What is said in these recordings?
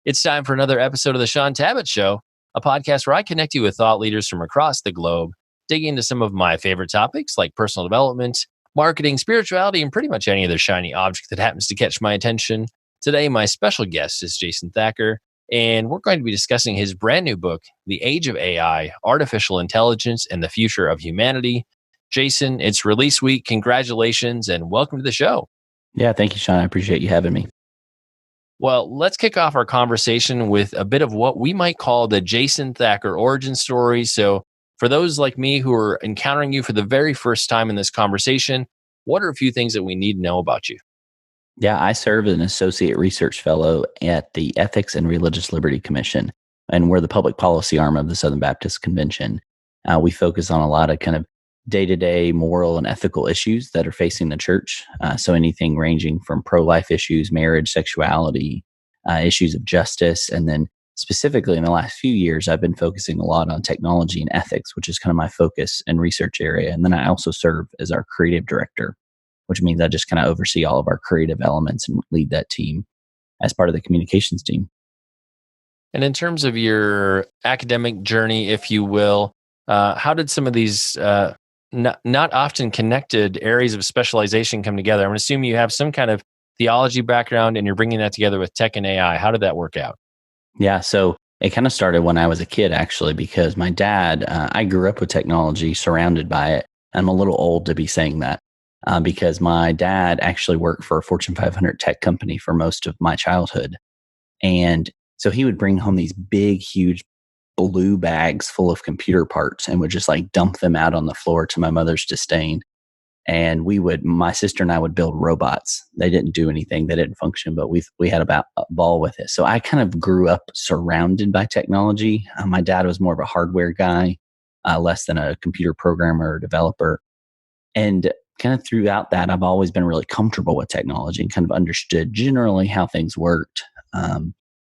It's time for another episode of the Shaun Tabatt Show, a podcast where I connect you with thought leaders from across the globe, digging into some of my favorite topics like personal development, marketing, spirituality, and pretty much any other shiny object that happens to catch my attention. Today, my special guest is Shaun Thacker, and we're going to be discussing his brand new book, The Age of AI, Artificial Intelligence and the Future of Humanity. Shaun, it's release week. Congratulations and welcome to the show. Yeah, thank you, Shaun. I appreciate you having me. Well, let's kick off our conversation with a bit of what we might call the Shaun Thacker origin story. So for those like me who are encountering you for the very first time in this conversation, what are a few things that we need to know about you? Yeah, I serve as an associate research fellow at the Ethics and Religious Liberty Commission, and we're the public policy arm of the Southern Baptist Convention. We focus on a lot of kind of day-to-day moral and ethical issues that are facing the church. So anything ranging from pro-life issues, marriage, sexuality, issues of justice, and then specifically in the last few years, I've been focusing a lot on technology and ethics, which is kind of my focus and research area. And then I also serve as our creative director, which means I just kind of oversee all of our creative elements and lead that team as part of the communications team. And in terms of your academic journey, if you will, how did some of these not often connected areas of specialization come together? I'm going to assume you have some kind of theology background and you're bringing that together with tech and AI. How did that work out? Yeah, so it kind of started when I was a kid, actually, because my dad, I grew up with technology, surrounded by it. I'm a little old to be saying that because my dad actually worked for a Fortune 500 tech company for most of my childhood. And so he would bring home these big, huge blue bags full of computer parts and would just like dump them out on the floor to my mother's disdain. And my sister and I would build robots. They didn't do anything. They didn't function, but we had about a ball with it. So I kind of grew up surrounded by technology. My dad was more of a hardware guy, less than a computer programmer or developer. And kind of throughout that, I've always been really comfortable with technology and kind of understood generally how things worked.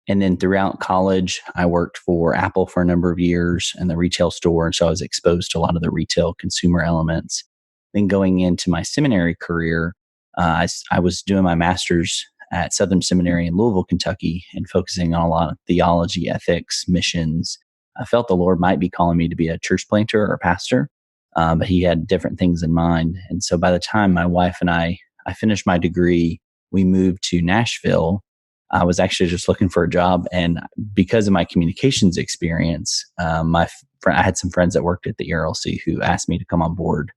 And then throughout college, I worked for Apple for a number of years in the retail store. And so I was exposed to a lot of the retail consumer elements. Then going into my seminary career, I was doing my master's at Southern Seminary in Louisville, Kentucky, and focusing on a lot of theology, ethics, missions. I felt the Lord might be calling me to be a church planter or a pastor, but he had different things in mind. And so by the time my wife and I finished my degree, we moved to Nashville. I was actually just looking for a job. And because of my communications experience, I had some friends that worked at the ERLC who asked me to come on board.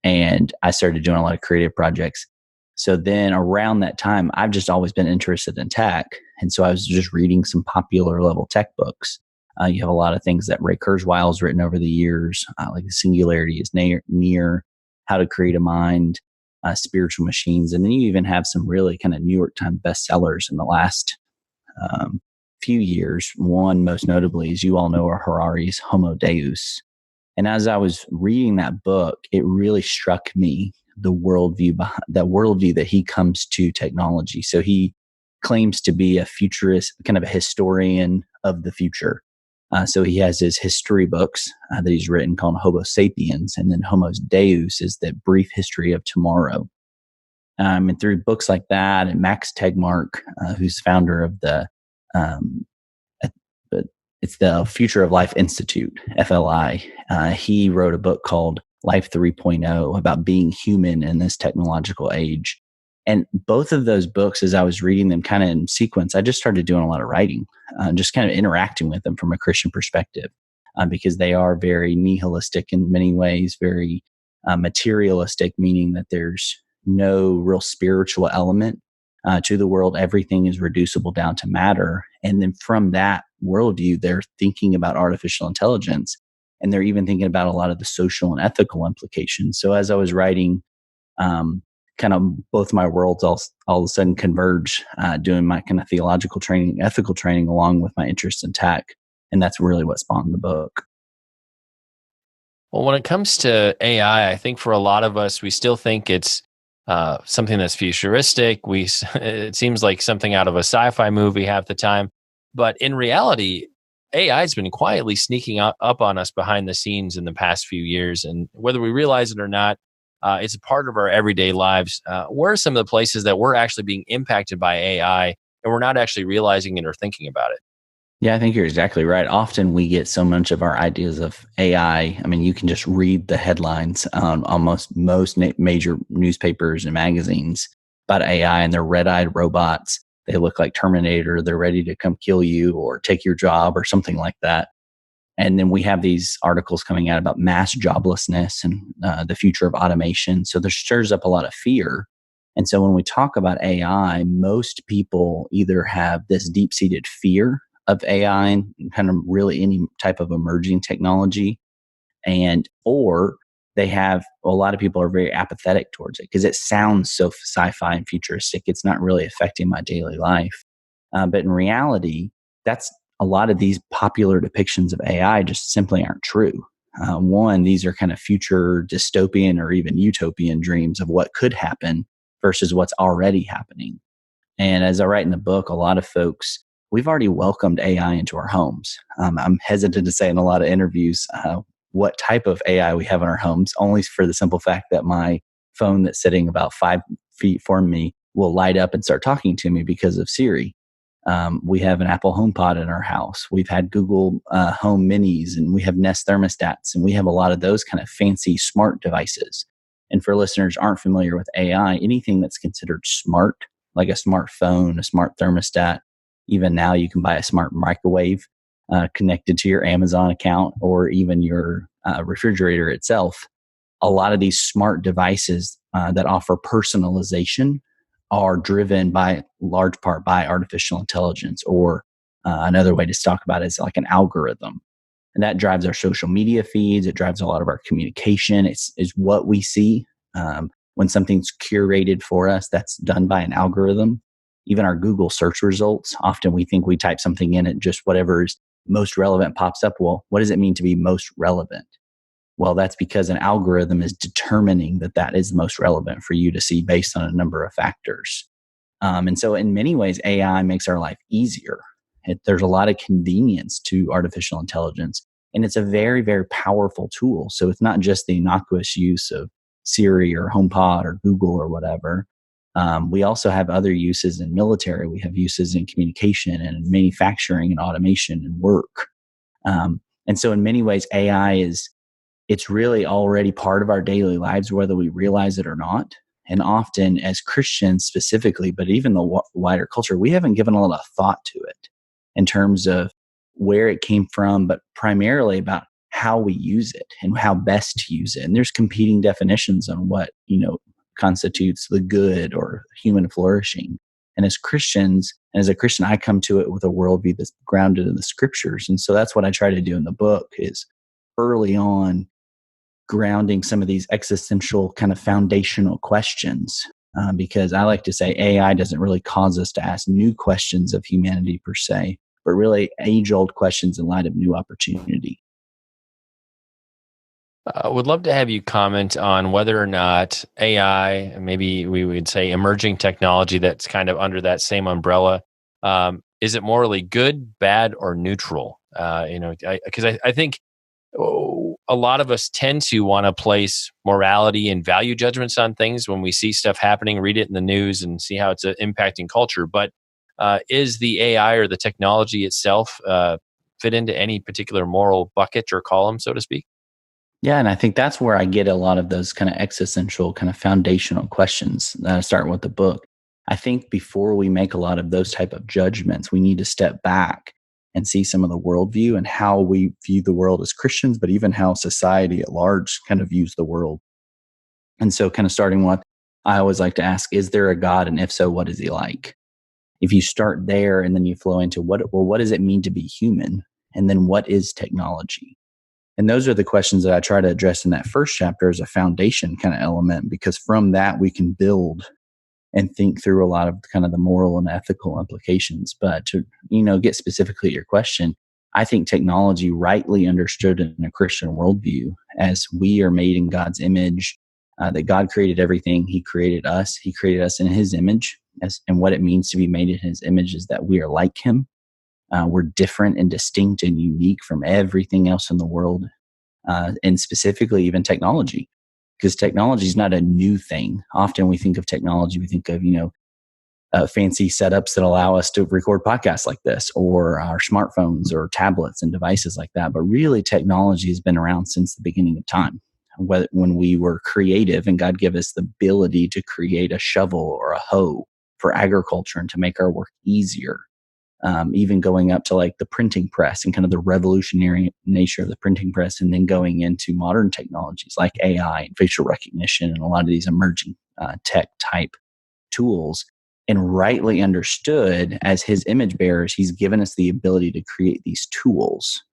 And I started doing a lot of creative projects. So then around that time, I've just always been interested in tech. And so I was just reading some popular level tech books. You have a lot of things that Ray Kurzweil's written over the years, like The Singularity is Near, How to Create a Mind, Spiritual Machines. And then you even have some really kind of New York Times bestsellers in the last few years. One most notably, as you all know, are Harari's Homo Deus. And as I was reading that book, it really struck me the worldview that he comes to technology. So he claims to be a futurist, kind of a historian of the future. So he has his history books that he's written called Homo Sapiens, and then Homo Deus is the brief history of tomorrow. And through books like that, and Max Tegmark, who's founder of it's the Future of Life Institute, FLI. He wrote a book called Life 3.0 about being human in this technological age. And both of those books, as I was reading them kind of in sequence, I just started doing a lot of writing, just kind of interacting with them from a Christian perspective, because they are very nihilistic in many ways, very materialistic, meaning that there's no real spiritual element to the world. Everything is reducible down to matter. And then from that worldview, they're thinking about artificial intelligence, and they're even thinking about a lot of the social and ethical implications. So as I was writing, kind of both my worlds all of a sudden converge, doing my kind of theological training, ethical training, along with my interest in tech. And that's really what spawned the book. Well, when it comes to AI, I think for a lot of us, we still think it's something that's futuristic. It seems like something out of a sci-fi movie half the time. But in reality, AI has been quietly sneaking up on us behind the scenes in the past few years. And whether we realize it or not, it's a part of our everyday lives. Where are some of the places that we're actually being impacted by AI and we're not actually realizing it or thinking about it. Yeah, I think you're exactly right. Often we get so much of our ideas of AI. I mean, you can just read the headlines on almost most major newspapers and magazines about AI, and they're red-eyed robots. They look like Terminator. They're ready to come kill you or take your job or something like that. And then we have these articles coming out about mass joblessness and the future of automation. So there stirs up a lot of fear. And so when we talk about AI, most people either have this deep seated fear of AI and kind of really any type of emerging technology, and or they have a lot of people are very apathetic towards it because it sounds so sci-fi and futuristic. It's not really affecting my daily life. But in reality, that's a lot of these popular depictions of AI just simply aren't true. One, these are kind of future dystopian or even utopian dreams of what could happen versus what's already happening. And as I write in the book, a lot of folks, we've already welcomed AI into our homes. I'm hesitant to say in a lot of interviews what type of AI we have in our homes, only for the simple fact that my phone that's sitting about 5 feet from me will light up and start talking to me because of Siri. We have an Apple HomePod in our house. We've had Google Home Minis, and we have Nest thermostats, and we have a lot of those kind of fancy smart devices. And for listeners who aren't familiar with AI, anything that's considered smart, like a smartphone, a smart thermostat, even now you can buy a smart microwave connected to your Amazon account or even your refrigerator itself. A lot of these smart devices that offer personalization are driven by large part by artificial intelligence, or another way to talk about it is like an algorithm. And that drives our social media feeds. It drives a lot of our communication. Is what we see when something's curated for us. That's done by an algorithm. Even our Google search results. Often we think we type something in, and just whatever is most relevant pops up. Well, what does it mean to be most relevant? Well, that's because an algorithm is determining that that is most relevant for you to see based on a number of factors. And so, in many ways, AI makes our life easier. There's a lot of convenience to artificial intelligence, and it's a very, very powerful tool. So, it's not just the innocuous use of Siri or HomePod or Google or whatever. We also have other uses in military. We have uses in communication and in manufacturing and automation and work. And so, in many ways, AI is it's really already part of our daily lives, whether we realize it or not. And often, as Christians specifically, but even the wider culture, we haven't given a lot of thought to it in terms of where it came from, but primarily about how we use it and how best to use it. And there's competing definitions on what, constitutes the good or human flourishing. And as Christians, and as a Christian, I come to it with a worldview that's grounded in the scriptures. And so that's what I try to do in the book is early on grounding some of these existential kind of foundational questions. Because I like to say AI doesn't really cause us to ask new questions of humanity per se, but really age-old questions in light of new opportunity. Would love to have you comment on whether or not AI, maybe we would say emerging technology that's kind of under that same umbrella, is it morally good, bad, or neutral? Because I think a lot of us tend to want to place morality and value judgments on things when we see stuff happening, read it in the news, and see how it's impacting culture. But is the AI or the technology itself fit into any particular moral bucket or column, so to speak? Yeah, and I think that's where I get a lot of those kind of existential, kind of foundational questions that I start with the book. I think before we make a lot of those type of judgments, we need to step back and see some of the worldview and how we view the world as Christians, but even how society at large kind of views the world. And so, kind of starting with, I always like to ask, is there a God? And if so, what is he like? If you start there and then you flow into what does it mean to be human? And then what is technology? And those are the questions that I try to address in that first chapter as a foundation kind of element, because from that we can build and think through a lot of kind of the moral and ethical implications. But to, get specifically at your question, I think technology rightly understood in a Christian worldview as we are made in God's image, that God created everything. He created us. He created us in his image. And what it means to be made in his image is that we are like him. We're different and distinct and unique from everything else in the world, and specifically even technology, because technology is not a new thing. Often we think of technology, we think of, fancy setups that allow us to record podcasts like this, or our smartphones or tablets and devices like that. But really, technology has been around since the beginning of time. When we were creative and God gave us the ability to create a shovel or a hoe for agriculture and to make our work easier, even going up to like the printing press and kind of the revolutionary nature of the printing press, and then going into modern technologies like AI and facial recognition and a lot of these emerging tech type tools. And rightly understood as his image bearers, he's given us the ability to create these tools.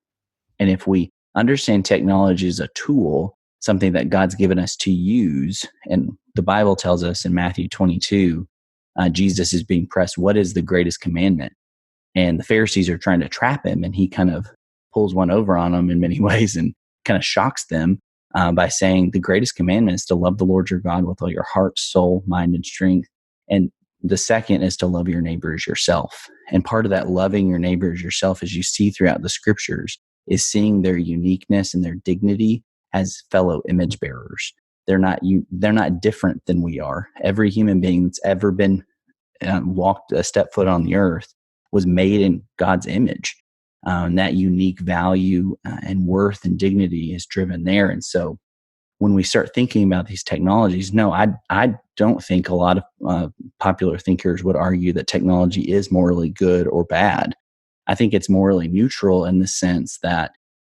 And if we understand technology as a tool, something that God's given us to use, and the Bible tells us in Matthew 22, Jesus is being pressed, what is the greatest commandment? And the Pharisees are trying to trap him, and he kind of pulls one over on them in many ways and kind of shocks them by saying the greatest commandment is to love the Lord your God with all your heart, soul, mind, and strength. And the second is to love your neighbor as yourself. And part of that loving your neighbor as yourself, as you see throughout the scriptures, is seeing their uniqueness and their dignity as fellow image bearers. They're not different than we are. Every human being that's ever been walked a step foot on the earth was made in God's image. And that unique value and worth and dignity is driven there. And so when we start thinking about these technologies, no, I don't think a lot of popular thinkers would argue that technology is morally good or bad. I think it's morally neutral in the sense that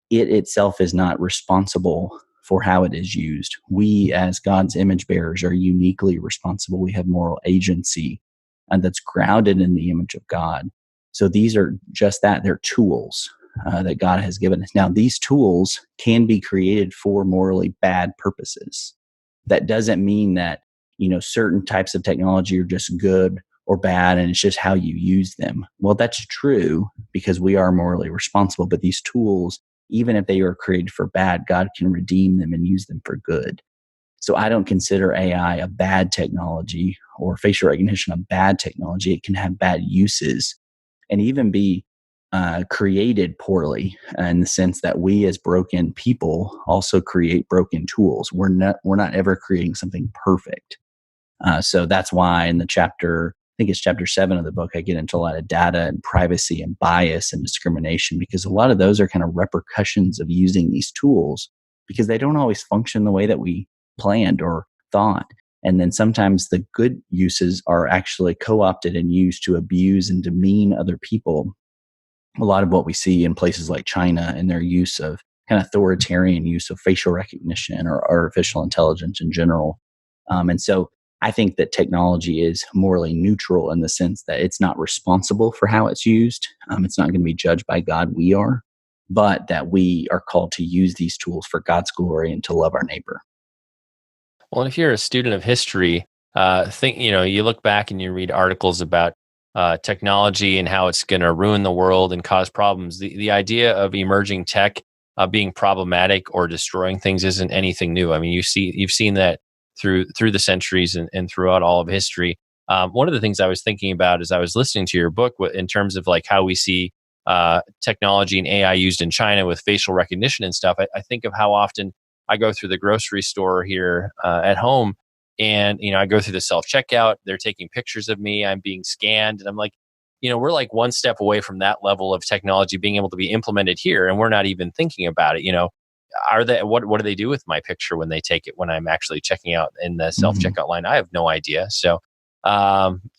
it itself is not responsible for how it is used. We, as God's image bearers, are uniquely responsible. We have moral agency, and that's grounded in the image of God. So these are just that. They're tools that God has given us. Now, these tools can be created for morally bad purposes. That doesn't mean that, certain types of technology are just good or bad, and it's just how you use them. Well, that's true because we are morally responsible, but these tools, even if they are created for bad, God can redeem them and use them for good. So I don't consider AI a bad technology or facial recognition a bad technology. It can have bad uses and even be created poorly in the sense that we as broken people also create broken tools. We're not ever creating something perfect. So that's why in the chapter, I think it's chapter 7 of the book, I get into a lot of data and privacy and bias and discrimination, because a lot of those are kind of repercussions of using these tools because they don't always function the way that we planned or thought. And then sometimes the good uses are actually co-opted and used to abuse and demean other people. A lot of what we see in places like China and their use of kind of authoritarian use of facial recognition or artificial intelligence in general. And so I think that technology is morally neutral in the sense that it's not responsible for how it's used. It's not going to be judged by God. We are, but that we are called to use these tools for God's glory and to love our neighbor. Well, and if you're a student of history, you look back and you read articles about technology and how it's going to ruin the world and cause problems. The idea of emerging tech being problematic or destroying things isn't anything new. I mean, you've seen that through the centuries and throughout all of history. One of the things I was thinking about as I was listening to your book, in terms of like how we see technology and AI used in China with facial recognition and stuff, I think of how often I go through the grocery store here at home, and I go through the self checkout. They're taking pictures of me. I'm being scanned, and I'm like, we're like one step away from that level of technology being able to be implemented here, and we're not even thinking about it. What do they do with my picture when they take it when I'm actually checking out in the self checkout line? I have no idea. So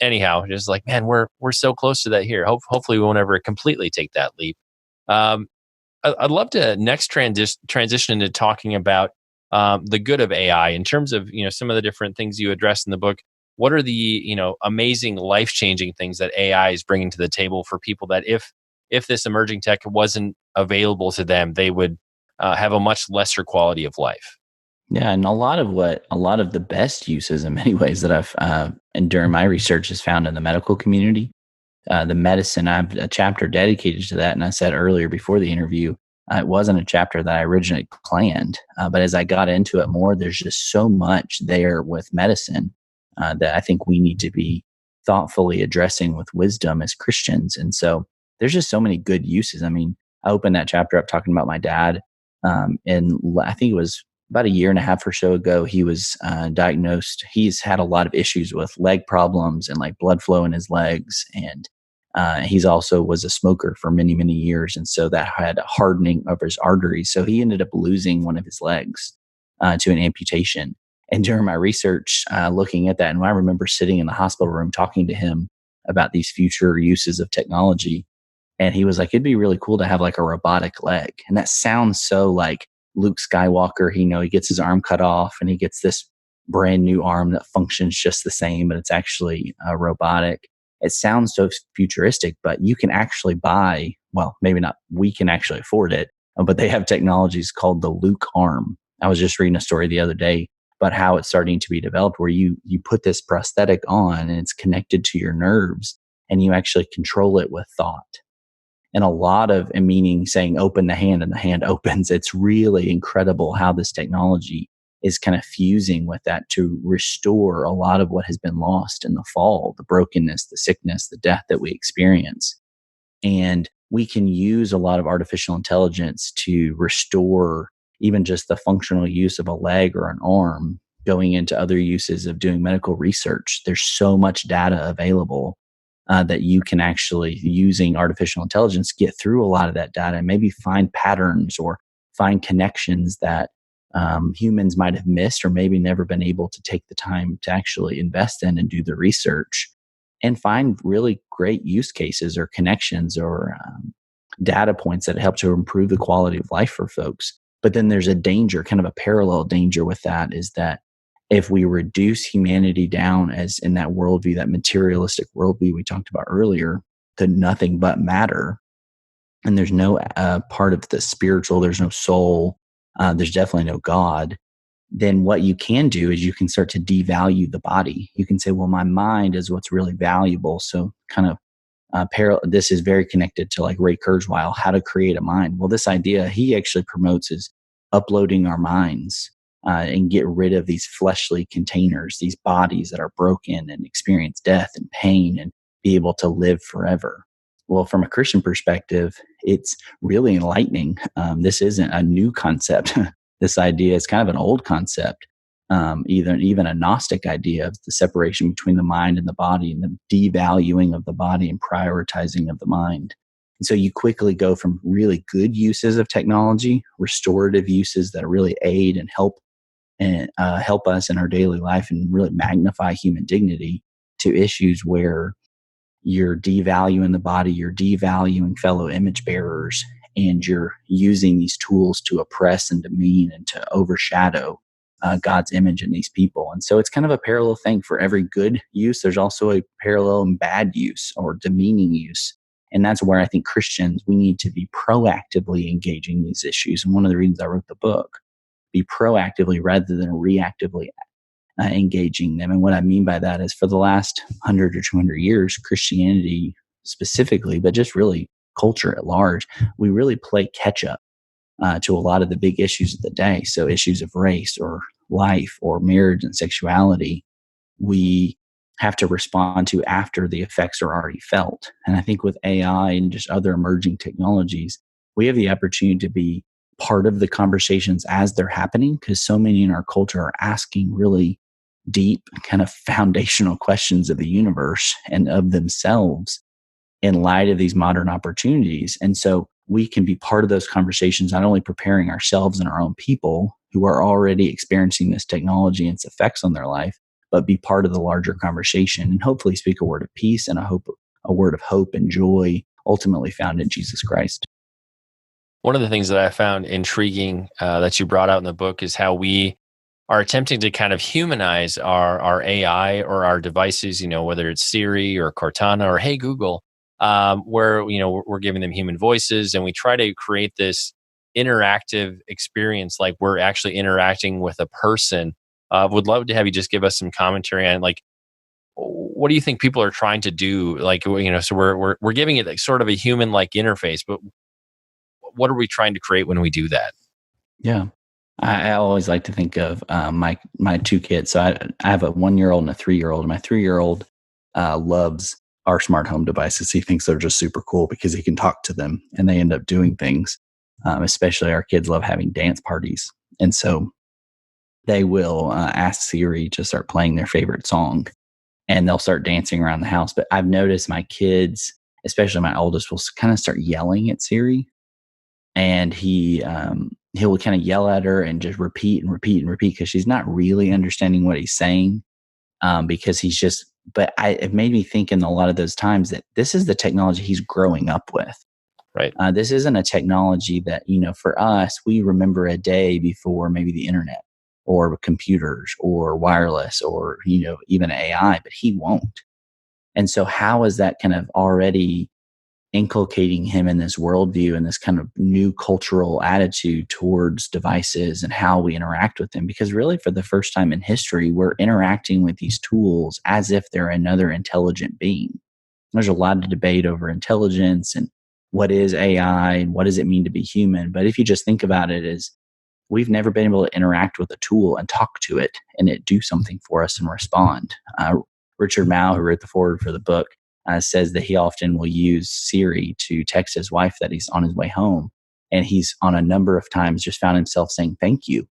anyhow, just like, man, we're so close to that here. Hopefully we won't ever completely take that leap. I'd love to next transition into talking about the good of AI in terms of some of the different things you address in the book. What are the amazing life changing things that AI is bringing to the table for people that if this emerging tech wasn't available to them, they would have a much lesser quality of life? Yeah, and a lot of the best uses in many ways that I've and during my research is found in the medical community. The medicine, I have a chapter dedicated to that. And I said earlier before the interview, it wasn't a chapter that I originally planned. But as I got into it more, there's just so much there with medicine that I think we need to be thoughtfully addressing with wisdom as Christians. And so there's just so many good uses. I mean, I opened that chapter up talking about my dad. And I think it was about a year and a half or so ago, he was diagnosed. He's had a lot of issues with leg problems and like blood flow in his legs. And he's also was a smoker for many, many years. And so that had a hardening of his arteries. So he ended up losing one of his legs to an amputation. And during my research, looking at that, and I remember sitting in the hospital room talking to him about these future uses of technology. And he was like, it'd be really cool to have like a robotic leg. And that sounds so like Luke Skywalker. He gets his arm cut off and he gets this brand new arm that functions just the same, but it's actually robotic. It sounds so futuristic, but you can actually buy, well, maybe not, we can actually afford it, but they have technologies called the Luke arm. I was just reading a story the other day about how it's starting to be developed where you put this prosthetic on and it's connected to your nerves and you actually control it with thought. And a lot of, and meaning saying open the hand and the hand opens. It's really incredible how this technology is kind of fusing with that to restore a lot of what has been lost in the fall, the brokenness, the sickness, the death that we experience. And we can use a lot of artificial intelligence to restore even just the functional use of a leg or an arm, going into other uses of doing medical research. There's so much data available that you can actually, using artificial intelligence, get through a lot of that data and maybe find patterns or find connections that humans might have missed or maybe never been able to take the time to actually invest in and do the research, and find really great use cases or connections or data points that help to improve the quality of life for folks. But then there's a danger, kind of a parallel danger with that, is that if we reduce humanity down as in that worldview, that materialistic worldview we talked about earlier, to nothing but matter, and there's no part of the spiritual, there's no soul, there's definitely no God, then what you can do is you can start to devalue the body. You can say, well, my mind is what's really valuable. So kind of this is very connected to like Ray Kurzweil, how to create a mind. Well, this idea he actually promotes is uploading our minds and get rid of these fleshly containers, these bodies that are broken and experience death and pain and be able to live forever. Well, from a Christian perspective, it's really enlightening. This isn't a new concept. This idea is kind of an old concept, even a Gnostic idea of the separation between the mind and the body and the devaluing of the body and prioritizing of the mind. And so you quickly go from really good uses of technology, restorative uses that really aid and help us in our daily life and really magnify human dignity, to issues where you're devaluing the body, you're devaluing fellow image bearers, and you're using these tools to oppress and demean and to overshadow God's image in these people. And so it's kind of a parallel thing. For every good use, there's also a parallel and bad use or demeaning use. And that's where I think Christians, we need to be proactively engaging these issues. And one of the reasons I wrote the book, be proactively rather than reactively engaging them. And what I mean by that is for the last 100 or 200 years, Christianity specifically, but just really culture at large, we really play catch up to a lot of the big issues of the day. So issues of race or life or marriage and sexuality, we have to respond to after the effects are already felt. And I think with AI and just other emerging technologies, we have the opportunity to be part of the conversations as they're happening, because so many in our culture are asking really deep, kind of foundational questions of the universe and of themselves in light of these modern opportunities. And so we can be part of those conversations, not only preparing ourselves and our own people who are already experiencing this technology and its effects on their life, but be part of the larger conversation and hopefully speak a word of peace and a word of hope and joy, ultimately found in Jesus Christ. One of the things that I found intriguing that you brought out in the book is how we are attempting to kind of humanize our AI or our devices, whether it's Siri or Cortana or Hey Google, where, we're giving them human voices, and we try to create this interactive experience like we're actually interacting with a person. Would love to have you just give us some commentary on, like, what do you think people are trying to do? Like, so we're giving it like sort of a human-like interface, but what are we trying to create when we do that? Yeah. I always like to think of my two kids. So I have a 1-year-old and a 3-year-old. And my 3-year-old loves our smart home devices. He thinks they're just super cool because he can talk to them and they end up doing things. Especially our kids love having dance parties. And so they will ask Siri to start playing their favorite song, and they'll start dancing around the house. But I've noticed my kids, especially my oldest, will kind of start yelling at Siri, and he'll kind of yell at her and just repeat and repeat and repeat because she's not really understanding what he's saying. Because he's just, but it made me think in a lot of those times that this is the technology he's growing up with. Right. This isn't a technology that, for us, we remember a day before maybe the internet or computers or wireless or, even AI, but he won't. And so how is that kind of already inculcating him in this worldview and this kind of new cultural attitude towards devices and how we interact with them? Because really, for the first time in history, we're interacting with these tools as if they're another intelligent being. There's a lot of debate over intelligence and what is AI and what does it mean to be human. But if you just think about it as we've never been able to interact with a tool and talk to it and it do something for us and respond. Richard Mao, who wrote the foreword for the book, says that he often will use Siri to text his wife that he's on his way home. And he's on a number of times just found himself saying thank you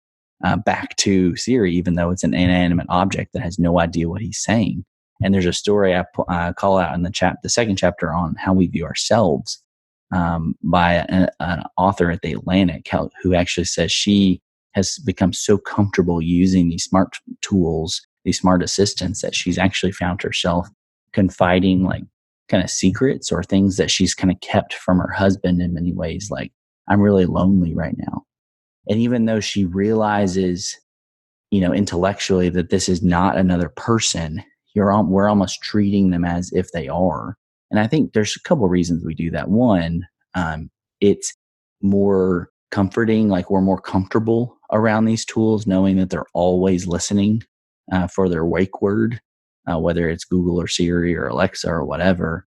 back to Siri, even though it's an inanimate object that has no idea what he's saying. And there's a story I call out in the second chapter on how we view ourselves by an author at the Atlantic who actually says she has become so comfortable using these smart tools, these smart assistants, that she's actually found herself confiding like kind of secrets or things that she's kind of kept from her husband in many ways. Like, I'm really lonely right now. And even though she realizes, intellectually that this is not another person, we're almost treating them as if they are. And I think there's a couple of reasons we do that. One, it's more comforting, like we're more comfortable around these tools, knowing that they're always listening for their wake word, whether it's Google or Siri or Alexa or whatever.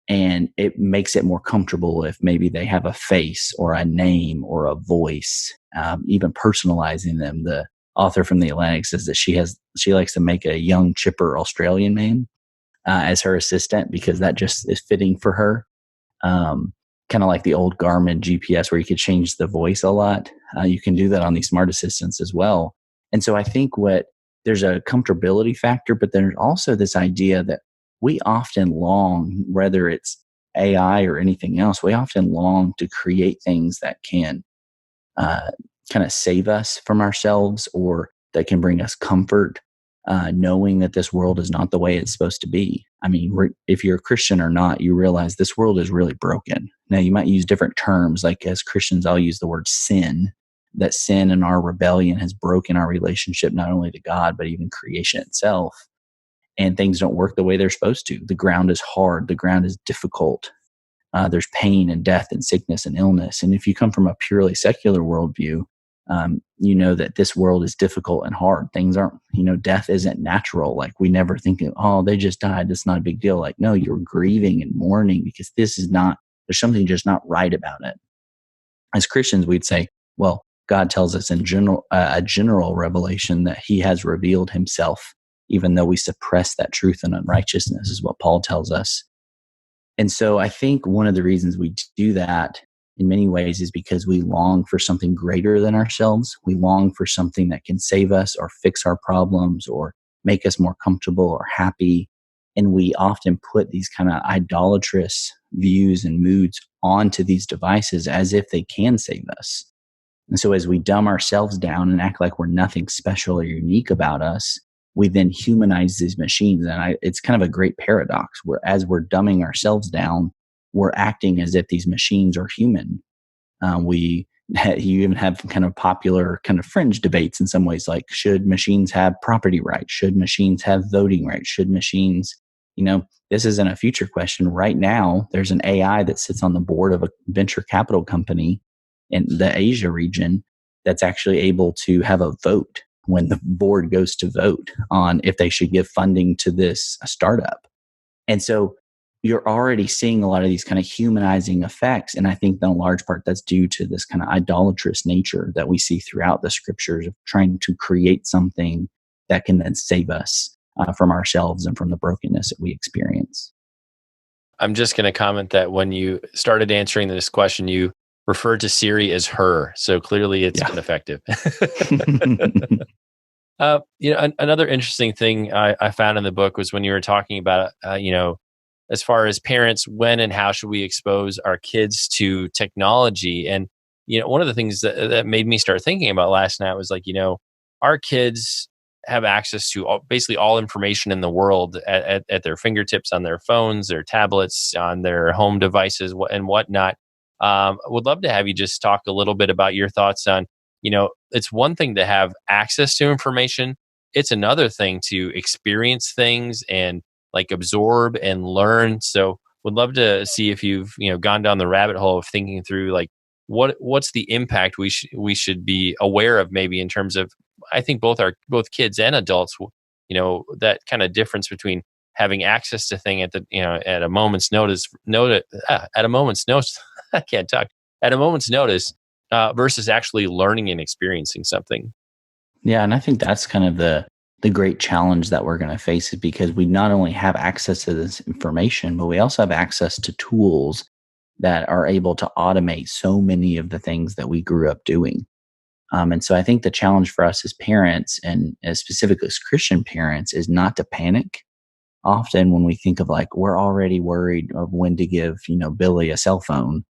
And it makes it more comfortable if maybe they have a face or a name or a voice, even personalizing them. The author from the Atlantic says that she likes to make a young, chipper Australian man as her assistant because that just is fitting for her. Kind of like the old Garmin GPS where you could change the voice a lot. You can do that on these smart assistants as well. And so I think there's a comfortability factor, but there's also this idea that we often long, whether it's AI or anything else, we often long to create things that can kind of save us from ourselves or that can bring us comfort, knowing that this world is not the way it's supposed to be. I mean, if you're a Christian or not, you realize this world is really broken. Now, you might use different terms. Like as Christians, I'll use the word sin, that sin and our rebellion has broken our relationship not only to God, but even creation itself. And things don't work the way they're supposed to. The ground is hard. The ground is difficult. There's pain and death and sickness and illness. And if you come from a purely secular worldview, you know that this world is difficult and hard. Things aren't, death isn't natural. Like we never think, oh, they just died. That's not a big deal. Like, no, you're grieving and mourning because there's something just not right about it. As Christians, we'd say, well, God tells us in general, a general revelation that he has revealed himself, even though we suppress that truth and unrighteousness is what Paul tells us. And so I think one of the reasons we do that in many ways is because we long for something greater than ourselves. We long for something that can save us or fix our problems or make us more comfortable or happy. And we often put these kind of idolatrous views and moods onto these devices as if they can save us. And so as we dumb ourselves down and act like we're nothing special or unique about us, we then humanize these machines. And it's kind of a great paradox where as we're dumbing ourselves down, we're acting as if these machines are human. You even have kind of popular kind of fringe debates in some ways, like should machines have property rights? Should machines have voting rights? Should machines, this isn't a future question. Right now, there's an AI that sits on the board of a venture capital company in the Asia region that's actually able to have a vote when the board goes to vote on if they should give funding to this startup. And so you're already seeing a lot of these kind of humanizing effects. And I think in a large part that's due to this kind of idolatrous nature that we see throughout the scriptures of trying to create something that can then save us from ourselves and from the brokenness that we experience. I'm just going to comment that when you started answering this question, you referred to Siri as her. So clearly it's been effective. Another interesting thing I found in the book was when you were talking about, as far as parents, when and how should we expose our kids to technology? And, one of the things that made me start thinking about last night was like, our kids have access to basically all information in the world at their fingertips, on their phones, their tablets, on their home devices, and whatnot. Would love to have you just talk a little bit about your thoughts on, it's one thing to have access to information. It's another thing to experience things and like absorb and learn. So would love to see if you've, gone down the rabbit hole of thinking through like what's the impact we should be aware of, maybe in terms of, I think both kids and adults, that kind of difference between having access to thing at a moment's at a moment's notice. I can't talk. At a moment's notice, versus actually learning and experiencing something. Yeah, and I think that's kind of the great challenge that we're going to face, is because we not only have access to this information, but we also have access to tools that are able to automate so many of the things that we grew up doing. And so I think the challenge for us as parents, and as specifically as Christian parents, is not to panic. Often when we think of like, we're already worried of when to give, Billy a cell phone,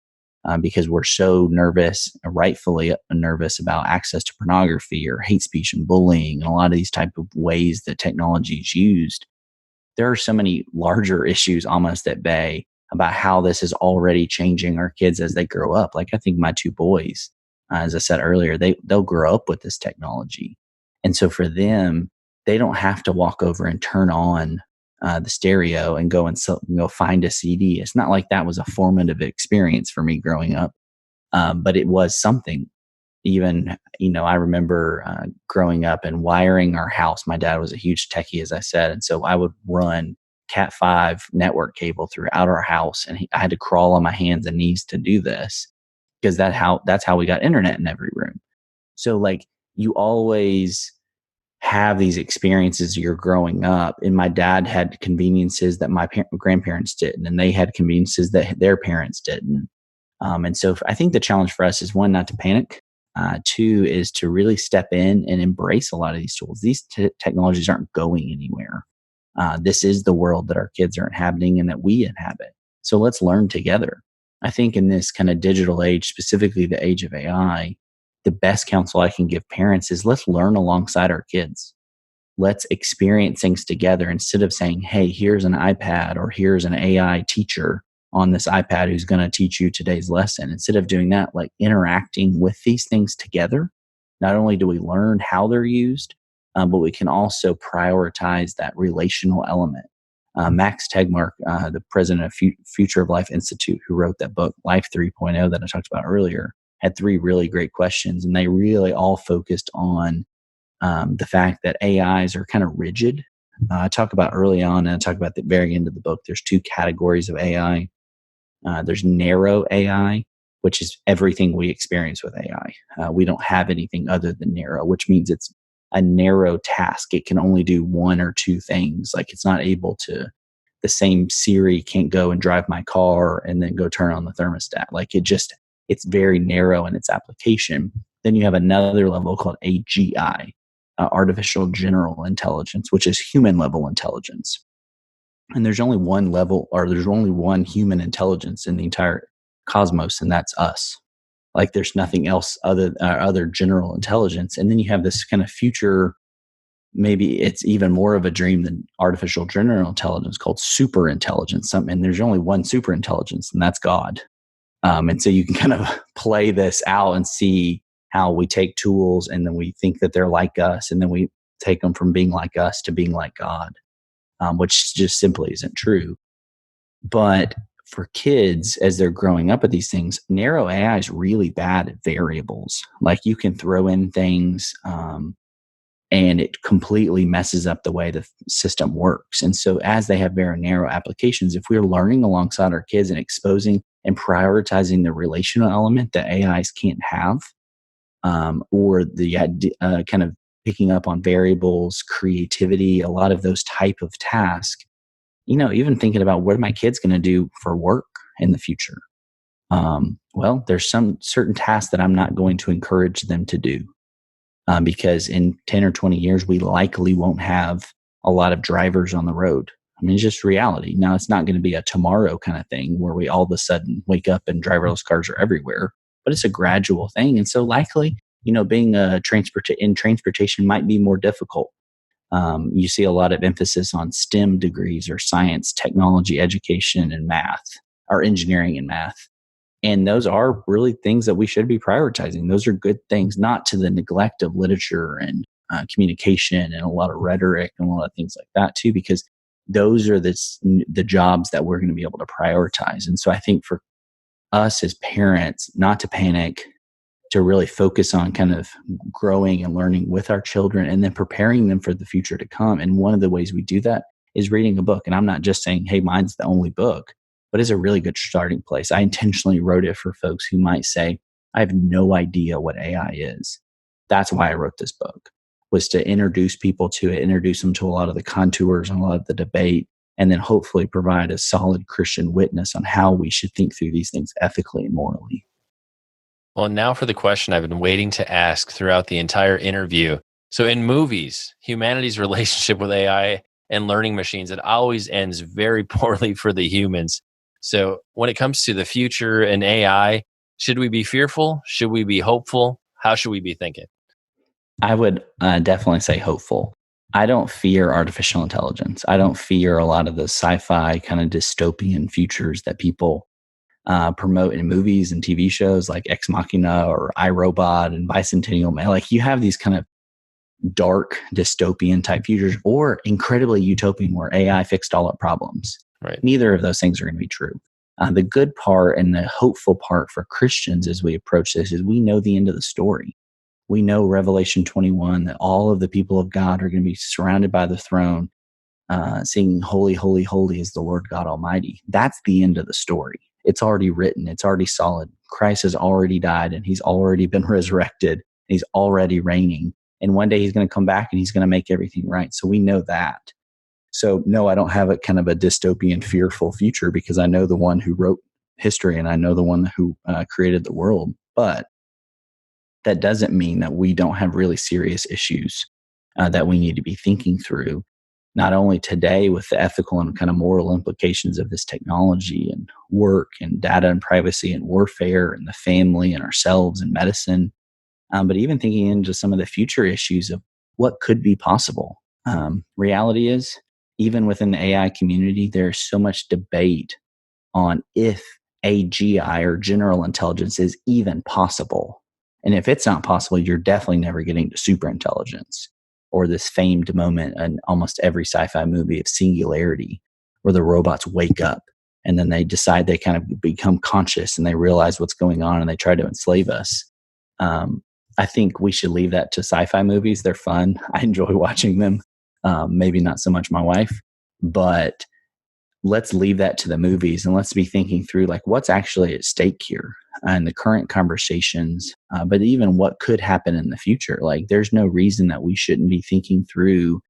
because we're so nervous, rightfully nervous, about access to pornography or hate speech and bullying and a lot of these type of ways that technology is used. There are so many larger issues almost at bay about how this is already changing our kids as they grow up. Like I think my two boys, as I said earlier, they'll grow up with this technology. And so for them, they don't have to walk over and turn on the stereo and go and go find a CD. It's not like that was a formative experience for me growing up, but it was something. Even, I remember growing up and wiring our house. My dad was a huge techie, as I said. And so I would run Cat5 network cable throughout our house. And I had to crawl on my hands and knees to do this, because that's how we got internet in every room. So like, you always have these experiences you're growing up. And my dad had conveniences that my grandparents didn't, and they had conveniences that their parents didn't. And so I think the challenge for us is, one, not to panic. Two is to really step in and embrace a lot of these tools. These technologies aren't going anywhere. This is the world that our kids are inhabiting and that we inhabit. So let's learn together. I think in this kind of digital age, specifically the age of AI, the best counsel I can give parents is, let's learn alongside our kids. Let's experience things together, instead of saying, hey, here's an iPad or here's an AI teacher on this iPad who's going to teach you today's lesson. Instead of doing that, like interacting with these things together, not only do we learn how they're used, but we can also prioritize that relational element. Max Tegmark, the president of Future of Life Institute, who wrote that book, Life 3.0, that I talked about earlier, had three really great questions, and they really all focused on the fact that AIs are kind of rigid. I talk about early on, and I talk about the very end of the book, there's two categories of AI. There's narrow AI, which is everything we experience with AI. We don't have anything other than narrow, which means it's a narrow task. It can only do one or two things. Like, it's not able to, the same Siri can't go and drive my car and then go turn on the thermostat. Like, it's very narrow in its application. Then you have another level called AGI, artificial general intelligence, which is human level intelligence. And there's only one level, or there's only one human intelligence in the entire cosmos, and that's us. Like, there's nothing else other general intelligence. And then you have this kind of future, maybe it's even more of a dream than artificial general intelligence, called super intelligence. And there's only one super intelligence, and that's God. And so you can kind of play this out and see how we take tools and then we think that they're like us, and then we take them from being like us to being like God, which just simply isn't true. But for kids, as they're growing up with these things, narrow AI is really bad at variables. Like, you can throw in things and it completely messes up the way the system works. And so as they have very narrow applications, if we're learning alongside our kids and exposing and prioritizing the relational element that AIs can't have, or the kind of picking up on variables, creativity, a lot of those type of tasks, even thinking about what are my kids going to do for work in the future. Well, there's some certain tasks that I'm not going to encourage them to do. because in 10 or 20 years, we likely won't have a lot of drivers on the road. I mean, it's just reality. Now, it's not going to be a tomorrow kind of thing where we all of a sudden wake up and driverless cars are everywhere, but it's a gradual thing. And so likely, being in transportation might be more difficult. You see a lot of emphasis on STEM degrees or science, technology, education, and math, or engineering and math. And those are really things that we should be prioritizing. Those are good things, not to the neglect of literature and communication and a lot of rhetoric and a lot of things like that too, because those are the jobs that we're going to be able to prioritize. And so I think for us as parents, not to panic, to really focus on kind of growing and learning with our children and then preparing them for the future to come. And one of the ways we do that is reading a book. And I'm not just saying, hey, mine's the only book, but it's a really good starting place. I intentionally wrote it for folks who might say, I have no idea what AI is. That's why I wrote this book, was to introduce people to it, introduce them to a lot of the contours and a lot of the debate, and then hopefully provide a solid Christian witness on how we should think through these things ethically and morally. Well, now for the question I've been waiting to ask throughout the entire interview. So in movies, humanity's relationship with AI and learning machines, it always ends very poorly for the humans. So when it comes to the future and AI, should we be fearful? Should we be hopeful? How should we be thinking? I would definitely say hopeful. I don't fear artificial intelligence. I don't fear a lot of the sci-fi kind of dystopian futures that people promote in movies and TV shows like Ex Machina or iRobot and Bicentennial Man. Like you have these kind of dark dystopian type futures or incredibly utopian where AI fixed all our problems. Right. Neither of those things are going to be true. The good part and the hopeful part for Christians as we approach this is we know the end of the story. We know Revelation 21 that all of the people of God are going to be surrounded by the throne, singing, Holy, Holy, Holy is the Lord God Almighty. That's the end of the story. It's already written. It's already solid. Christ has already died and he's already been resurrected. He's already reigning. And one day he's going to come back and he's going to make everything right. So we know that. So no, I don't have a kind of a dystopian, fearful future because I know the one who wrote history and I know the one who created the world. But that doesn't mean that we don't have really serious issues that we need to be thinking through, not only today with the ethical and kind of moral implications of this technology and work and data and privacy and warfare and the family and ourselves and medicine, but even thinking into some of the future issues of what could be possible. Reality is, even within the AI community, there's so much debate on if AGI or general intelligence is even possible. And if it's not possible, you're definitely never getting to super intelligence or this famed moment in almost every sci-fi movie of singularity where the robots wake up and then they decide they kind of become conscious and they realize what's going on and they try to enslave us. I think we should leave that to sci-fi movies. They're fun. I enjoy watching them. Maybe not so much my wife, but let's leave that to the movies and let's be thinking through like what's actually at stake here and the current conversations, but even what could happen in the future. Like there's no reason that we shouldn't be thinking through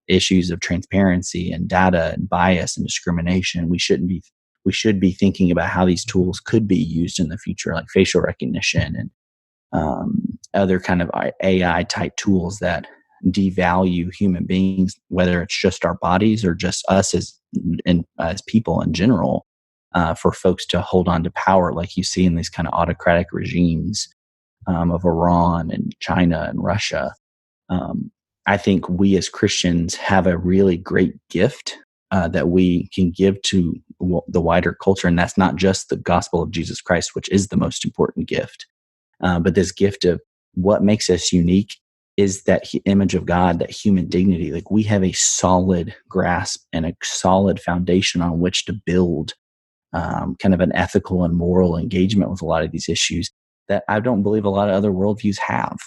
issues of transparency and data and bias and discrimination. We should be thinking about how these tools could be used in the future, like facial recognition and other kind of AI type tools that devalue human beings, whether it's just our bodies or just us as people in general, for folks to hold on to power, like you see in these kind of autocratic regimes of Iran and China and Russia. I think we as Christians have a really great gift that we can give to the wider culture, and that's not just the gospel of Jesus Christ, which is the most important gift, but this gift of what makes us unique is that image of God, that human dignity. Like we have a solid grasp and a solid foundation on which to build kind of an ethical and moral engagement with a lot of these issues that I don't believe a lot of other worldviews have.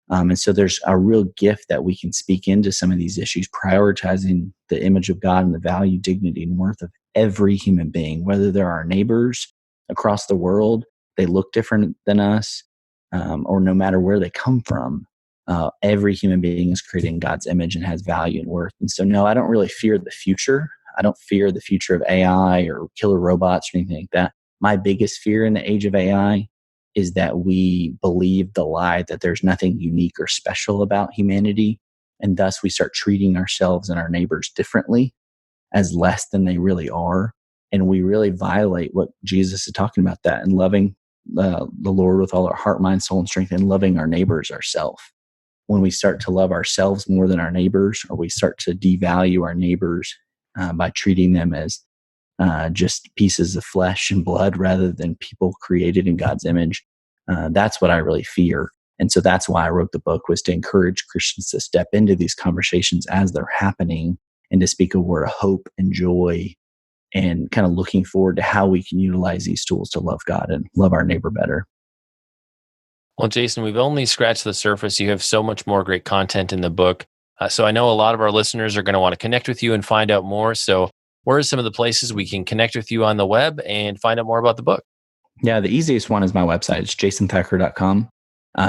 And so there's a real gift that we can speak into some of these issues, prioritizing the image of God and the value, dignity, and worth of every human being, whether they're our neighbors across the world, they look different than us, or no matter where they come from. Every human being is created in God's image and has value and worth. And so, no, I don't really fear the future. I don't fear the future of AI or killer robots or anything like that. My biggest fear in the age of AI is that we believe the lie that there's nothing unique or special about humanity. And thus we start treating ourselves and our neighbors differently as less than they really are. And we really violate what Jesus is talking about, that and loving the Lord with all our heart, mind, soul, and strength, and loving our neighbors ourselves. When we start to love ourselves more than our neighbors, or we start to devalue our neighbors by treating them as just pieces of flesh and blood rather than people created in God's image, that's what I really fear. And so that's why I wrote the book, was to encourage Christians to step into these conversations as they're happening and to speak a word of hope and joy, and kind of looking forward to how we can utilize these tools to love God and love our neighbor better. Well, Jason, we've only scratched the surface. You have so much more great content in the book. So I know a lot of our listeners are going to want to connect with you and find out more. So where are some of the places we can connect with you on the web and find out more about the book? Yeah, the easiest one is my website. It's jasonthacker.com.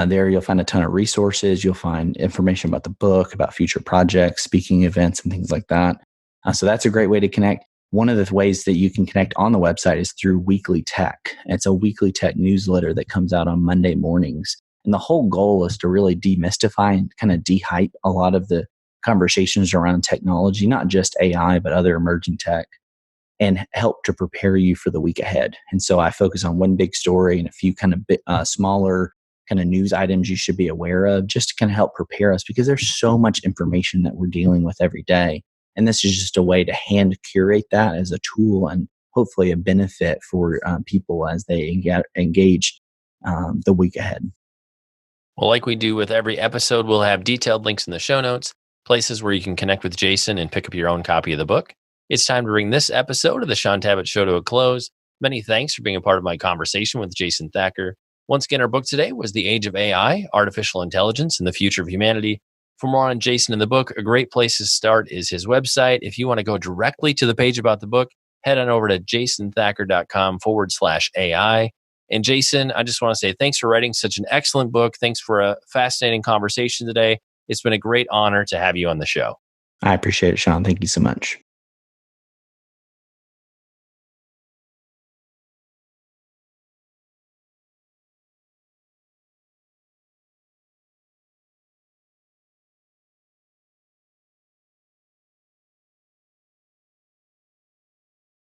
There you'll find a ton of resources. You'll find information about the book, about future projects, speaking events, and things like that. So that's a great way to connect. One of the ways that you can connect on the website is through Weekly Tech. It's a weekly tech newsletter that comes out on Monday mornings. And the whole goal is to really demystify and kind of de-hype a lot of the conversations around technology, not just AI, but other emerging tech, and help to prepare you for the week ahead. And so I focus on one big story and a few kind of smaller kind of news items you should be aware of, just to kind of help prepare us, because there's so much information that we're dealing with every day. And this is just a way to hand curate that as a tool and hopefully a benefit for people as they engage the week ahead. Well, like we do with every episode, we'll have detailed links in the show notes, places where you can connect with Jason and pick up your own copy of the book. It's time to bring this episode of the Shaun Tabatt Show to a close. Many thanks for being a part of my conversation with Jason Thacker. Once again, our book today was The Age of AI, Artificial Intelligence and the Future of Humanity. For more on Jason and the book, a great place to start is his website. If you want to go directly to the page about the book, head on over to jasonthacker.com/AI. And Jason, I just want to say thanks for writing such an excellent book. Thanks for a fascinating conversation today. It's been a great honor to have you on the show. I appreciate it, Shaun. Thank you so much.